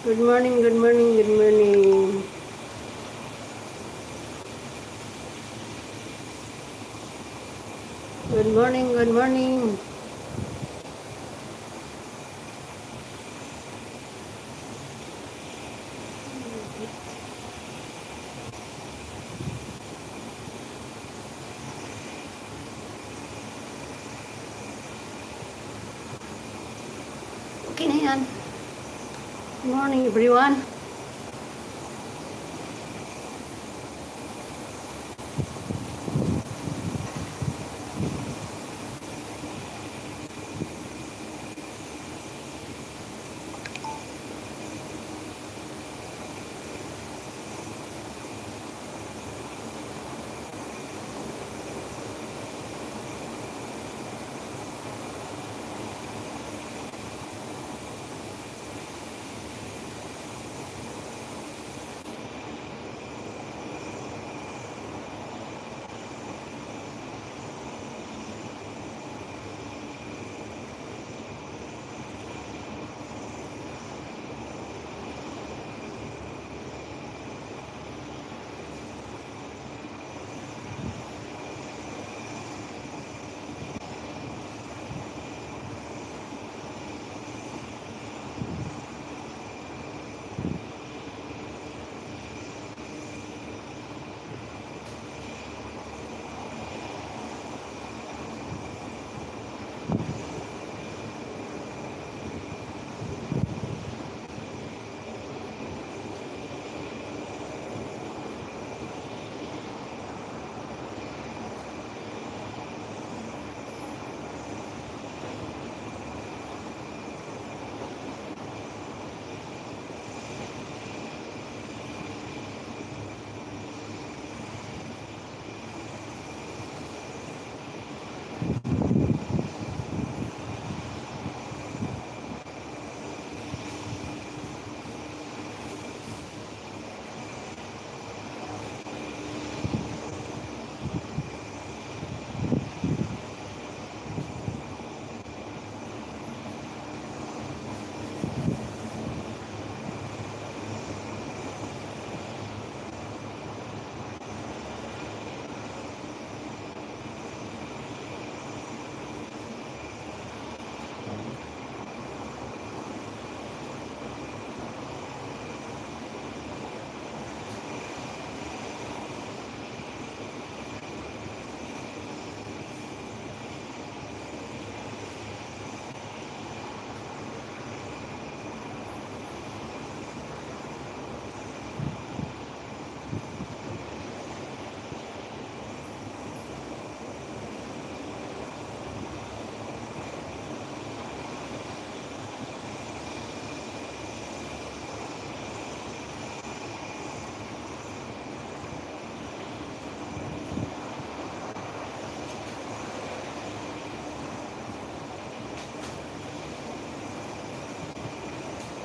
Good morning, good morning, good morning. Good morning, good morning. Okay na yan. Good morning, everyone.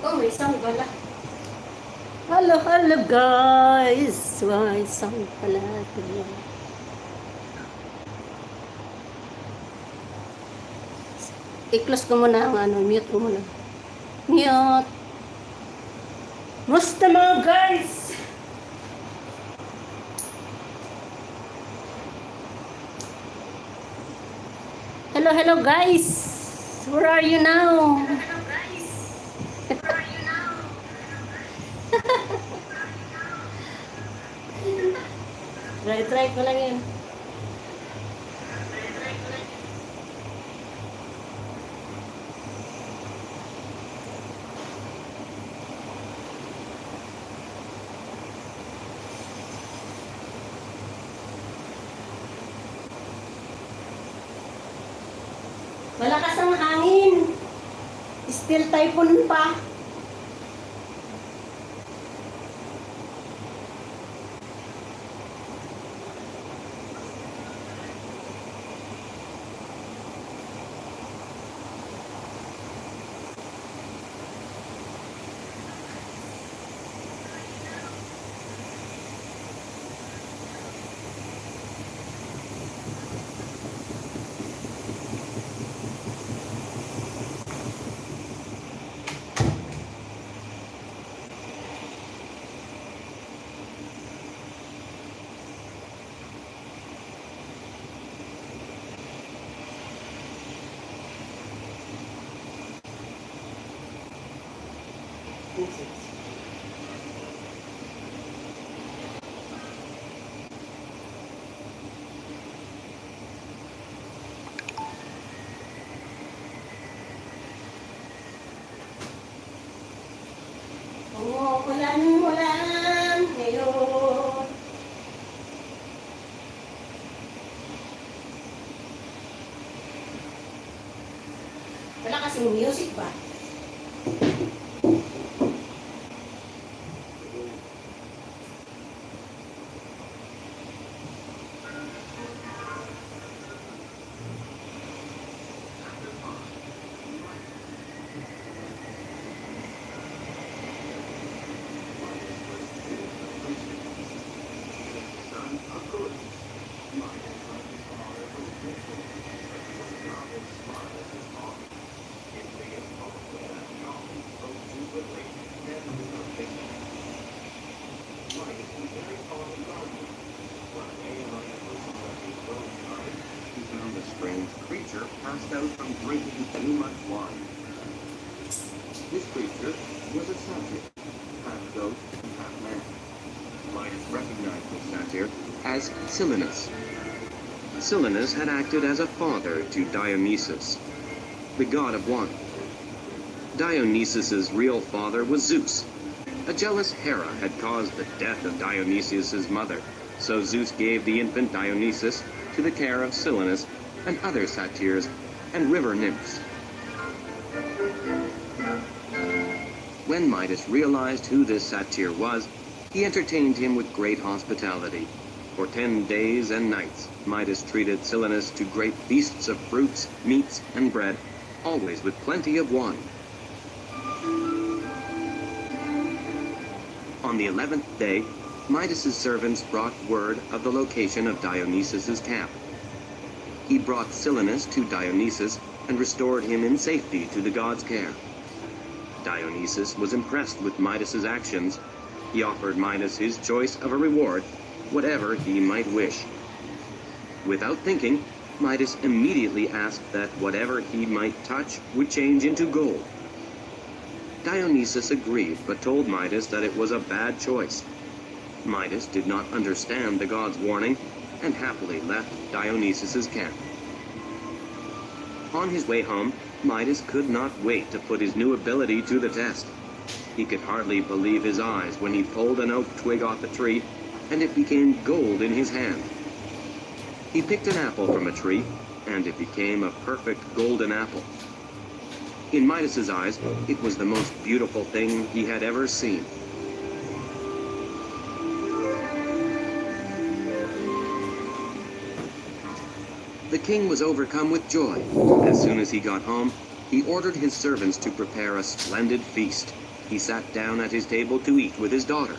Oh, may isang bala. Hello, hello guys. May isang pala. I-close ko muna ang mute ko muna. Mute. Musta mga guys? Hello, hello guys. Where are you now? Try ko lang yun. Malakas ang hangin. Still typhoon pa. Umuulan-ulan ngayon. Wala kasing music ba? Strange creature passed out from drinking too much wine. This creature was a satyr, half goat and half man. Midas recognized this satyr as Silenus. Silenus had acted as a father to Dionysus, the god of wine. Dionysus's real father was Zeus. A jealous Hera had caused the death of Dionysus's mother, so Zeus gave the infant Dionysus to the care of Silenus and other satyrs and river nymphs. When Midas realized who this satyr was, he entertained him with great hospitality. For 10 days and nights, Midas treated Silenus to great feasts of fruits, meats, and bread, always with plenty of wine. On the 11th day, Midas's servants brought word of the location of Dionysus's camp. He brought Silenus to Dionysus and restored him in safety to the god's care. Dionysus was impressed with Midas's actions. He offered Midas his choice of a reward, whatever he might wish. Without thinking, Midas immediately asked that whatever he might touch would change into gold. Dionysus agreed, but told Midas that it was a bad choice. Midas did not understand the god's warning and happily left Dionysus's camp. On his way home, Midas could not wait to put his new ability to the test. He could hardly believe his eyes when he pulled an oak twig off a tree, and it became gold in his hand. He picked an apple from a tree, and it became a perfect golden apple. In Midas's eyes, it was the most beautiful thing he had ever seen. The king was overcome with joy. As soon as he got home, he ordered his servants to prepare a splendid feast. He sat down at his table to eat with his daughter.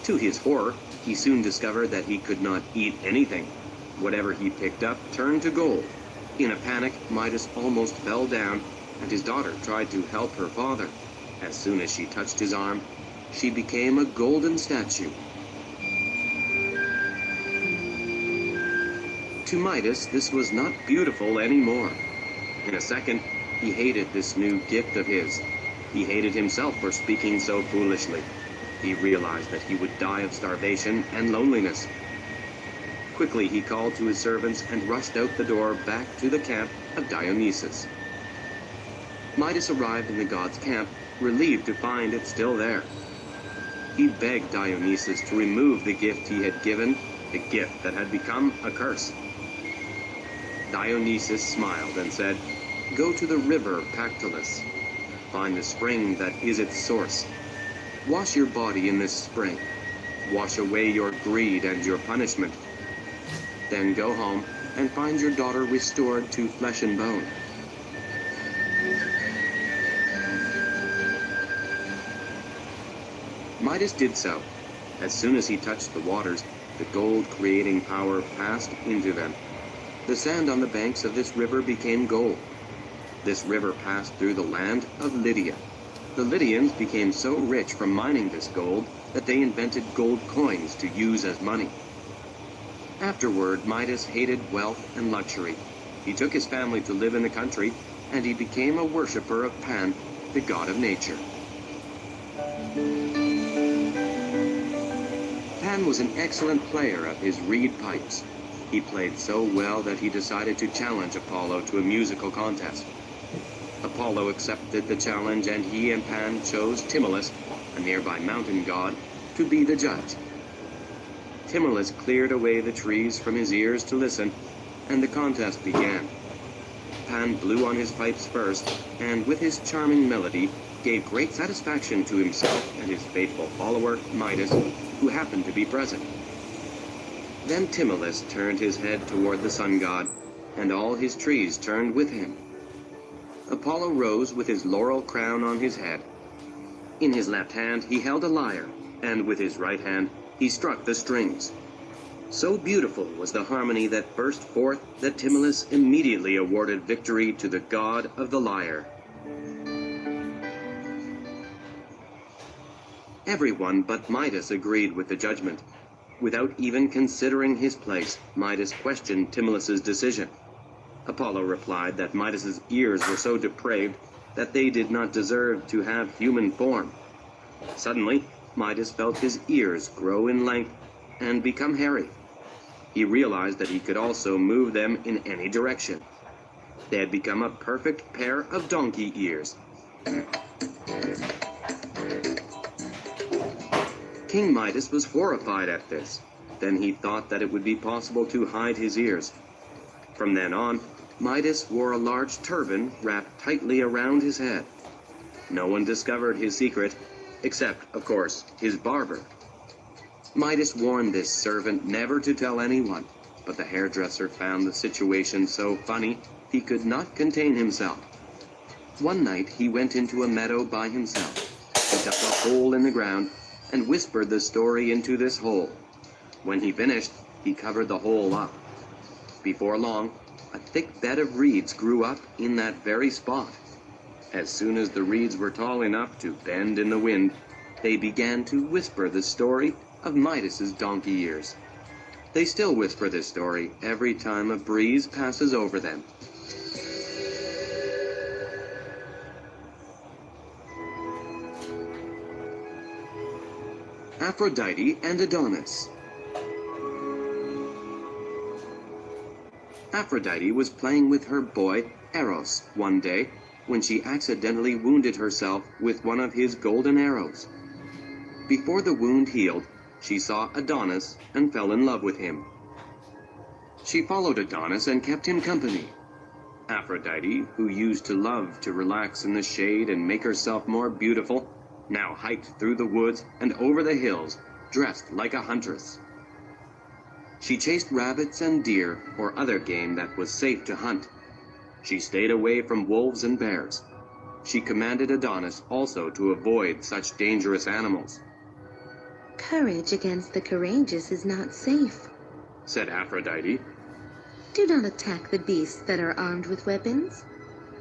To his horror, he soon discovered that he could not eat anything. Whatever he picked up turned to gold. In a panic, Midas almost fell down, and his daughter tried to help her father. As soon as she touched his arm, she became a golden statue. To Midas, this was not beautiful anymore. In a second, he hated this new gift of his. He hated himself for speaking so foolishly. He realized that he would die of starvation and loneliness. Quickly, he called to his servants and rushed out the door back to the camp of Dionysus. Midas arrived in the god's camp, relieved to find it still there. He begged Dionysus to remove the gift he had given, the gift that had become a curse. Dionysus smiled and said, "Go to the river Pactolus. Find the spring that is its source. Wash your body in this spring. Wash away your greed and your punishment. Then go home and find your daughter restored to flesh and bone." Midas did so. As soon as he touched the waters, the gold-creating power passed into them. The sand on the banks of this river became gold. This river passed through the land of Lydia. The Lydians became so rich from mining this gold that they invented gold coins to use as money. Afterward, Midas hated wealth and luxury. He took his family to live in the country, and he became a worshiper of Pan, the god of nature. Pan was an excellent player of his reed pipes. He played so well that he decided to challenge Apollo to a musical contest. Apollo accepted the challenge, and he and Pan chose Timolus, a nearby mountain god, to be the judge. Timolus cleared away the trees from his ears to listen, and the contest began. Pan blew on his pipes first, and with his charming melody, gave great satisfaction to himself and his faithful follower, Midas, who happened to be present. Then Timolus turned his head toward the sun god, and all his trees turned with him. Apollo rose with his laurel crown on his head. In his left hand he held a lyre, and with his right hand he struck the strings. So beautiful was the harmony that burst forth that Timolus immediately awarded victory to the god of the lyre. Everyone but Midas agreed with the judgment. Without even considering his place, Midas questioned Timolus's decision. Apollo replied that Midas's ears were so depraved that they did not deserve to have human form. Suddenly, Midas felt his ears grow in length and become hairy. He realized that he could also move them in any direction. They had become a perfect pair of donkey ears. King Midas was horrified at this. Then he thought that it would be possible to hide his ears. From then on, Midas wore a large turban wrapped tightly around his head. No one discovered his secret, except, of course, his barber. Midas warned this servant never to tell anyone, but the hairdresser found the situation so funny he could not contain himself. One night he went into a meadow by himself. He dug a hole in the ground and whispered the story into this hole. When he finished, he covered the hole up. Before long, a thick bed of reeds grew up in that very spot. As soon as the reeds were tall enough to bend in the wind, they began to whisper the story of Midas's donkey ears. They still whisper this story every time a breeze passes over them. Aphrodite and Adonis. Aphrodite was playing with her boy, Eros, one day when she accidentally wounded herself with one of his golden arrows. Before the wound healed, she saw Adonis and fell in love with him. She followed Adonis and kept him company. Aphrodite, who used to love to relax in the shade and make herself more beautiful, now hiked through the woods and over the hills, dressed like a huntress. She chased rabbits and deer or other game that was safe to hunt. She stayed away from wolves and bears. She commanded Adonis also to avoid such dangerous animals. "Courage against the courageous is not safe," said Aphrodite. "Do not attack the beasts that are armed with weapons.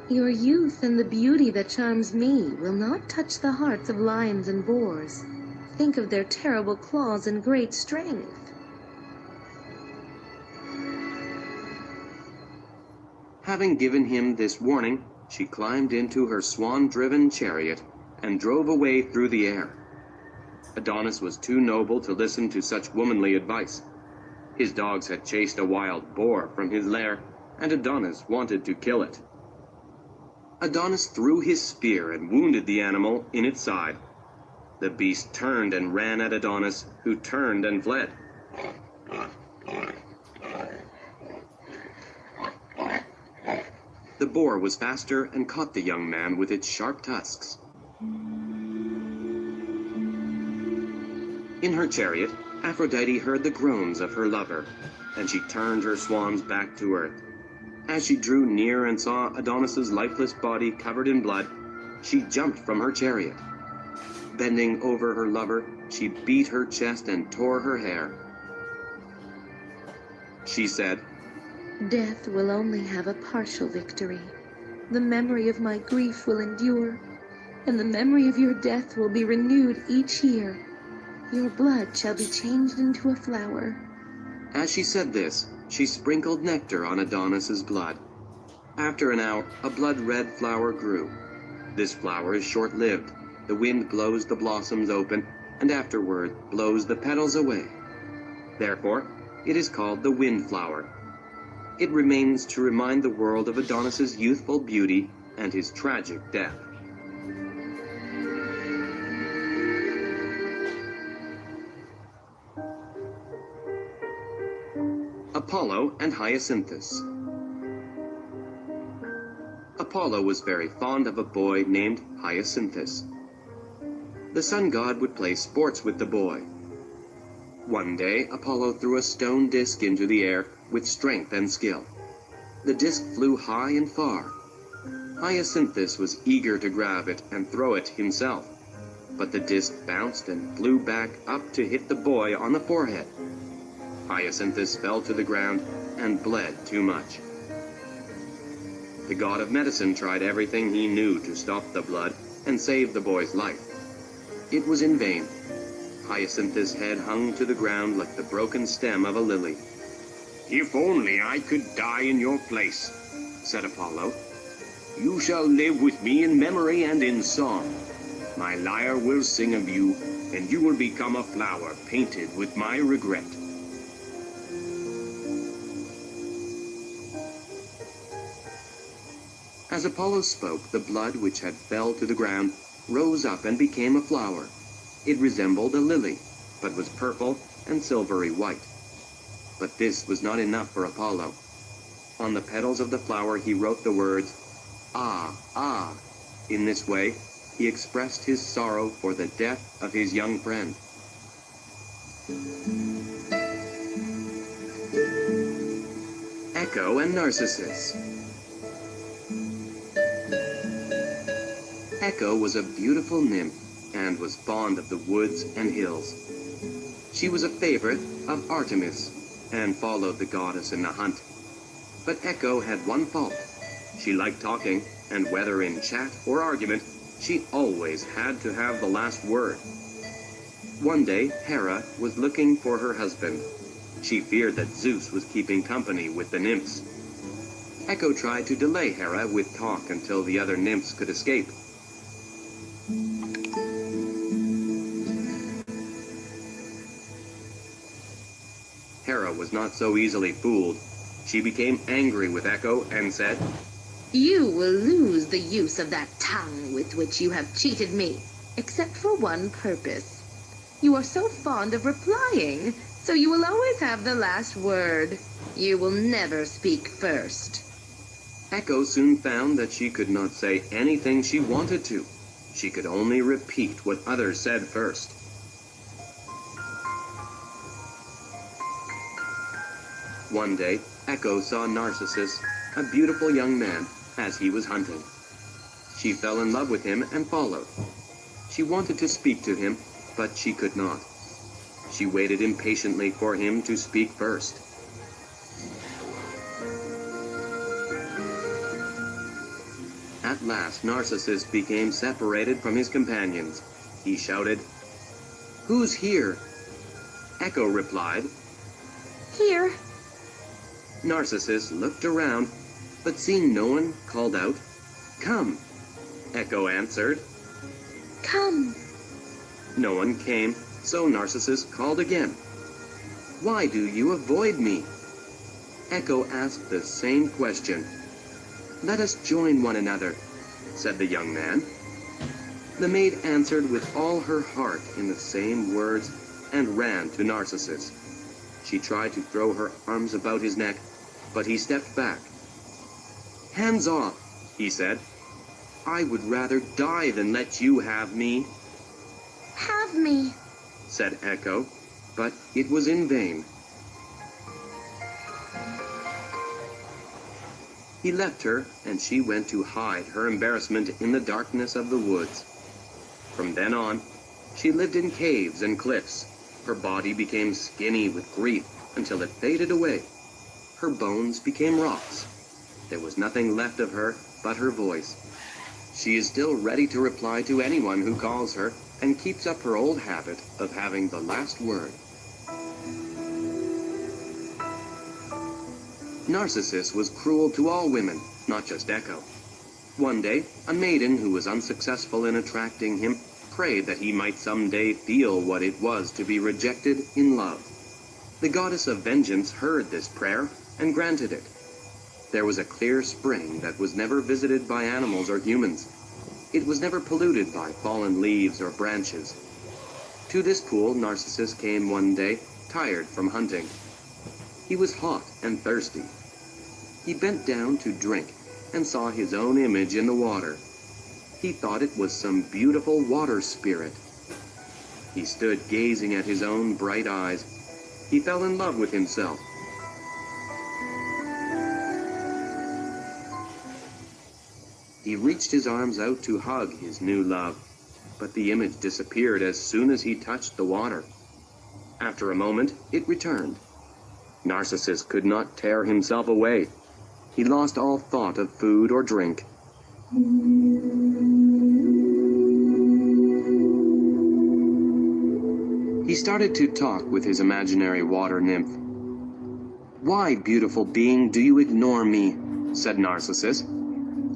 Your youth and the beauty that charms me will not touch the hearts of lions and boars. Think of their terrible claws and great strength." Having given him this warning, she climbed into her swan-driven chariot and drove away through the air. Adonis was too noble to listen to such womanly advice. His dogs had chased a wild boar from his lair, and Adonis wanted to kill it. Adonis threw his spear and wounded the animal in its side. The beast turned and ran at Adonis, who turned and fled. The boar was faster and caught the young man with its sharp tusks. In her chariot, Aphrodite heard the groans of her lover, and she turned her swans back to earth. As she drew near and saw Adonis's lifeless body covered in blood, she jumped from her chariot. Bending over her lover, she beat her chest and tore her hair. She said, "Death will only have a partial victory. The memory of my grief will endure, and the memory of your death will be renewed each year. Your blood shall be changed into a flower." As she said this, she sprinkled nectar on Adonis's blood. After an hour, a blood-red flower grew. This flower is short-lived. The wind blows the blossoms open, and afterward blows the petals away. Therefore, it is called the windflower. It remains to remind the world of Adonis's youthful beauty and his tragic death. Apollo and Hyacinthus. Apollo was very fond of a boy named Hyacinthus. The sun god would play sports with the boy. One day, Apollo threw a stone disc into the air with strength and skill. The disc flew high and far. Hyacinthus was eager to grab it and throw it himself, but the disc bounced and flew back up to hit the boy on the forehead. Hyacinthus fell to the ground and bled too much. The god of medicine tried everything he knew to stop the blood and save the boy's life. It was in vain. Hyacinthus' head hung to the ground like the broken stem of a lily. "If only I could die in your place," said Apollo. "You shall live with me in memory and in song. My lyre will sing of you, and you will become a flower painted with my regret." As Apollo spoke, the blood which had fell to the ground rose up and became a flower. It resembled a lily, but was purple and silvery white. But this was not enough for Apollo. On the petals of the flower he wrote the words, "Ah, ah." In this way, he expressed his sorrow for the death of his young friend. Echo and Narcissus. Echo was a beautiful nymph and was fond of the woods and hills. She was a favorite of Artemis and followed the goddess in the hunt. But Echo had one fault. She liked talking, and whether in chat or argument, she always had to have the last word. One day, Hera was looking for her husband. She feared that Zeus was keeping company with the nymphs. Echo tried to delay Hera with talk until the other nymphs could escape. Hera was not so easily fooled. She became angry with Echo and said, You will lose the use of that tongue with which you have cheated me, except for one purpose. You are so fond of replying, so you will always have the last word. You will never speak first. Echo soon found that she could not say anything she wanted to. She could only repeat what others said first. One day, Echo saw Narcissus, a beautiful young man, as he was hunting. She fell in love with him and followed. She wanted to speak to him, but she could not. She waited impatiently for him to speak first. At last, Narcissus became separated from his companions. He shouted, "Who's here?" Echo replied. Here. Narcissus looked around, but seeing no one, called out, "Come." Echo answered. Come. No one came, so Narcissus called again. "Why do you avoid me?" Echo asked the same question. "Let us join one another," said the young man. The maid answered with all her heart in the same words and ran to Narcissus. She tried to throw her arms about his neck, but he stepped back. "Hands off," he said. "I would rather die than let you have me." Have me, said Echo, but it was in vain. He left her, and she went to hide her embarrassment in the darkness of the woods. From then on, she lived in caves and cliffs. Her body became skinny with grief until it faded away. Her bones became rocks. There was nothing left of her but her voice. She is still ready to reply to anyone who calls her and keeps up her old habit of having the last word. Narcissus was cruel to all women, not just Echo. One day, a maiden who was unsuccessful in attracting him prayed that he might someday feel what it was to be rejected in love. The goddess of vengeance heard this prayer and granted it. There was a clear spring that was never visited by animals or humans. It was never polluted by fallen leaves or branches. To this pool, Narcissus came one day, tired from hunting. He was hot and thirsty. He bent down to drink and saw his own image in the water. He thought it was some beautiful water spirit. He stood gazing at his own bright eyes. He fell in love with himself. He reached his arms out to hug his new love, but the image disappeared as soon as he touched the water. After a moment, it returned. Narcissus could not tear himself away. He lost all thought of food or drink. He started to talk with his imaginary water nymph. "Why, beautiful being, do you ignore me?" said Narcissus.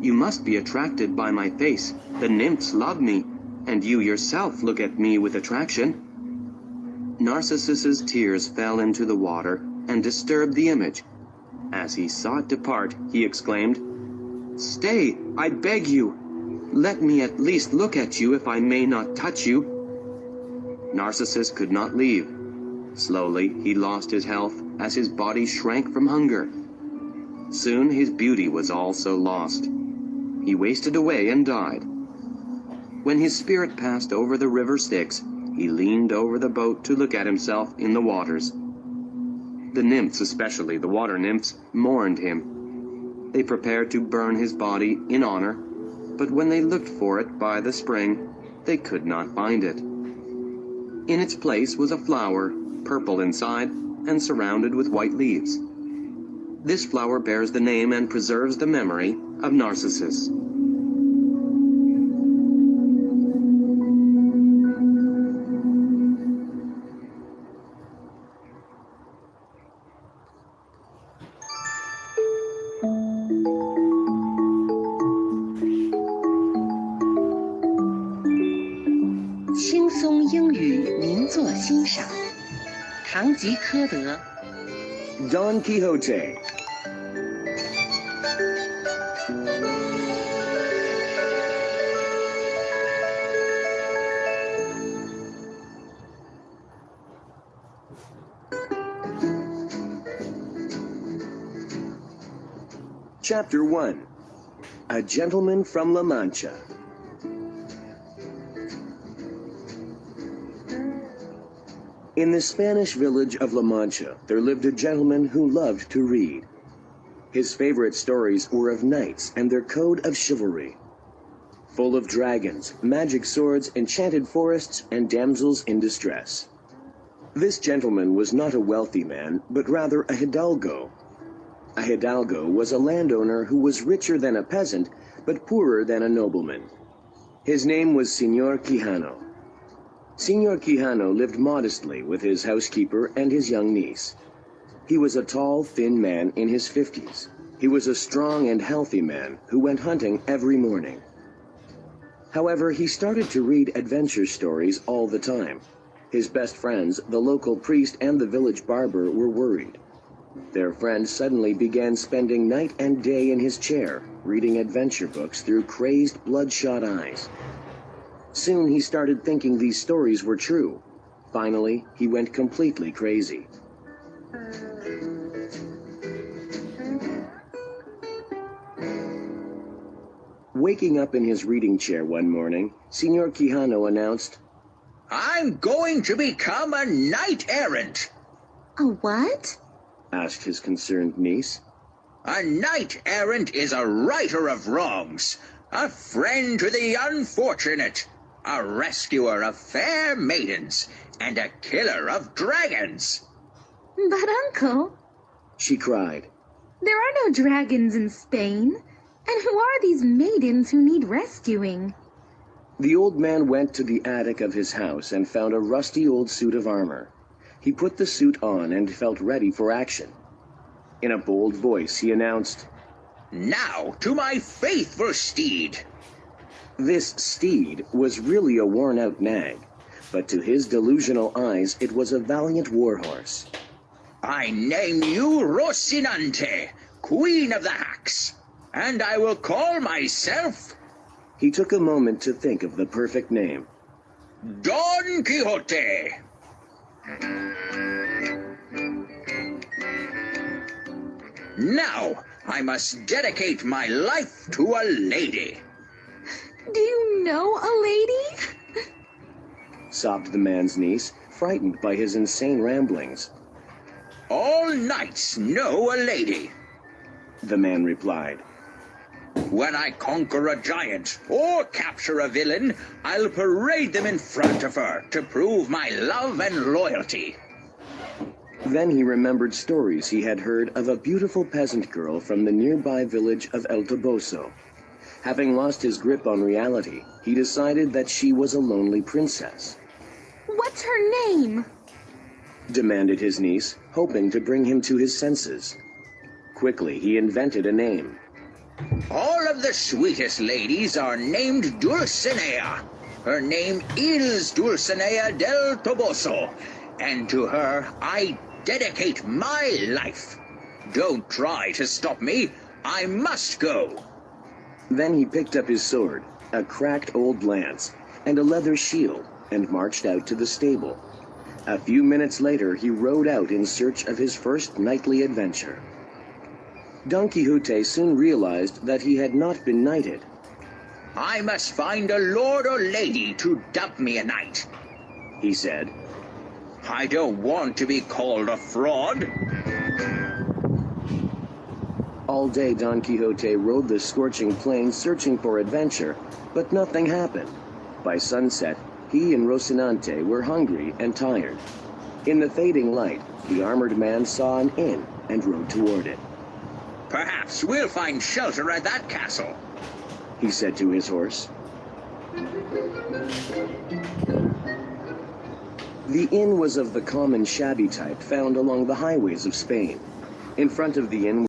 "You must be attracted by my face. The nymphs love me, and you yourself look at me with attraction." Narcissus's tears fell into the water and disturbed the image. As he saw it depart, he exclaimed, "Stay, I beg you. Let me at least look at you if I may not touch you." Narcissus could not leave. Slowly, he lost his health as his body shrank from hunger. Soon his beauty was also lost. He wasted away and died. When his spirit passed over the river Styx, he leaned over the boat to look at himself in the waters. The nymphs, especially the water nymphs, mourned him. They prepared to burn his body in honor, but when they looked for it by the spring, they could not find it. In its place was a flower, purple inside and surrounded with white leaves. This flower bears the name and preserves the memory of Narcissus. Don Quixote. Chapter 1. A Gentleman from La Mancha. In the Spanish village of La Mancha, there lived a gentleman who loved to read. His favorite stories were of knights and their code of chivalry, full of dragons, magic swords, enchanted forests, and damsels in distress. This gentleman was not a wealthy man, but rather a hidalgo. A hidalgo was a landowner who was richer than a peasant, but poorer than a nobleman. His name was Señor Quijano. Señor Quijano lived modestly with his housekeeper and his young niece. He was a tall, thin man in his 50s. He was a strong and healthy man who went hunting every morning. However, he started to read adventure stories all the time. His best friends, the local priest and the village barber, were worried. Their friend suddenly began spending night and day in his chair, reading adventure books through crazed, bloodshot eyes. Soon he started thinking these stories were true. Finally, he went completely crazy. Waking up in his reading chair one morning, Señor Quijano announced, "I'm going to become a knight-errant." A what? asked his concerned niece. A knight-errant is a righter of wrongs, a friend to the unfortunate, a rescuer of fair maidens, and a killer of dragons. But, Uncle, she cried. there are no dragons in Spain. And who are these maidens who need rescuing? The old man went to the attic of his house and found a rusty old suit of armor. He put the suit on and felt ready for action. In a bold voice, he announced, "Now to my faithful steed." This steed was really a worn-out nag, but to his delusional eyes it was a valiant warhorse. I name you Rocinante, Queen of the Hacks, and I will call myself He took a moment to think of the perfect name. Don Quixote. Now, I must dedicate my life to a lady. Do you know a lady? Sobbed the man's niece, frightened by his insane ramblings. All knights know a lady. The man replied. When I conquer a giant or capture a villain, I'll parade them in front of her to prove my love and loyalty. Then he remembered stories he had heard of a beautiful peasant girl from the nearby village of El Toboso. Having lost his grip on reality, he decided that she was a lonely princess. What's her name? Demanded his niece, hoping to bring him to his senses. Quickly, he invented a name. All of the sweetest ladies are named Dulcinea. Her name is Dulcinea del Toboso, and to her I dedicate my life. Don't try to stop me. I must go. Then he picked up his sword, a cracked old lance, and a leather shield, and marched out to the stable. A few minutes later, he rode out in search of his first nightly adventure. Don Quixote soon realized that he had not been knighted. I must find a lord or lady to dub me a knight, He said. I don't want to be called a fraud. All day Don Quixote rode the scorching plains searching for adventure, but nothing happened. By sunset, he and Rocinante were hungry and tired. In the fading light, the armored man saw an inn and rode toward it. Perhaps we'll find shelter at that castle. He said to his horse. The inn was of the common shabby type found along the highways of Spain. In front of the inn